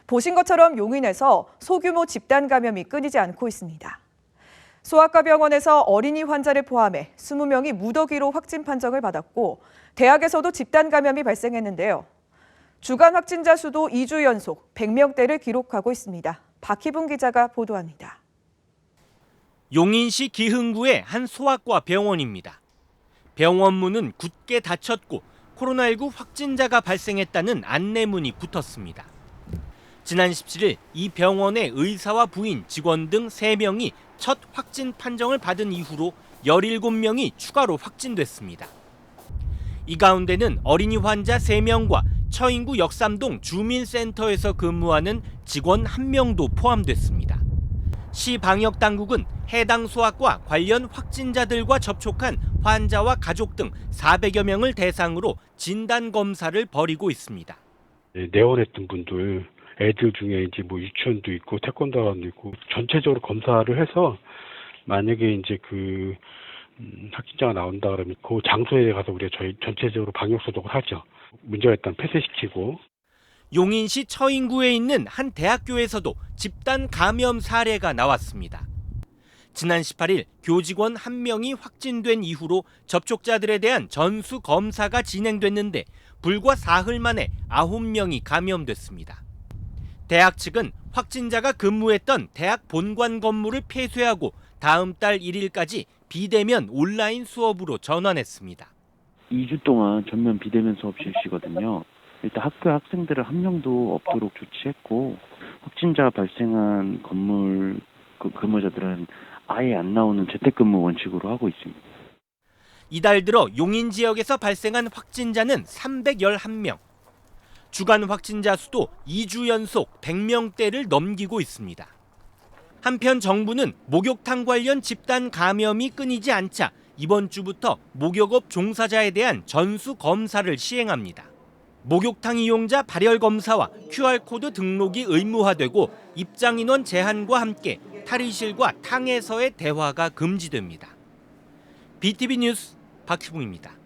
보신 것처럼 용인에서 소규모 집단 감염이 끊이지 않고 있습니다. 소아과 병원에서 어린이 환자를 포함해 20명이 무더기로 확진 판정을 받았고 대학에서도 집단 감염이 발생했는데요. 주간 확진자 수도 2주 연속 100명대를 기록하고 있습니다. 박희분 기자가 보도합니다. 용인시 기흥구의 한 소아과 병원입니다. 병원 문은 굳게 닫혔고 코로나19 확진자가 발생했다는 안내문이 붙었습니다. 지난 17일 이 병원의 의사와 부인, 직원 등 3명이 첫 확진 판정을 받은 이후로 17명이 추가로 확진됐습니다. 이 가운데는 어린이 환자 3명과 처인구 역삼동 주민센터에서 근무하는 직원 1명도 포함됐습니다. 시 방역당국은 해당 소아과 관련 확진자들과 접촉한 환자와 가족 등 400여 명을 대상으로 진단검사를 벌이고 있습니다. 내원했던 분들, 애들 중에 이제 뭐 유치원도 있고 태권도관도 있고 전체적으로 검사를 해서 만약에 이제 확진자가 나온다 그러면 그 장소에 가서 우리가 저희 전체적으로 방역 소독을 하죠. 문제가 있다면 폐쇄시키고. 용인시 처인구에 있는 한 대학교에서도 집단 감염 사례가 나왔습니다. 지난 18일 교직원 1명이 확진된 이후로 접촉자들에 대한 전수 검사가 진행됐는데 불과 사흘 만에 9명이 감염됐습니다. 대학 측은 확진자가 근무했던 대학 본관 건물을 폐쇄하고 다음 달 1일까지 비대면 온라인 수업으로 전환했습니다. 2주 동안 전면 비대면 수업 실시거든요. 일단 학교 학생들을 한 명도 없도록 조치했고 확진자 발생한 건물 근무자들은 아예 안 나오는 재택근무 원칙으로 하고 있습니다. 이달 들어 용인 지역에서 발생한 확진자는 311명. 주간 확진자 수도 2주 연속 100명대를 넘기고 있습니다. 한편 정부는 목욕탕 관련 집단 감염이 끊이지 않자 이번 주부터 목욕업 종사자에 대한 전수 검사를 시행합니다. 목욕탕 이용자 발열 검사와 QR코드 등록이 의무화되고 입장 인원 제한과 함께 탈의실과 탕에서의 대화가 금지됩니다. BTV 뉴스 박희붕입니다.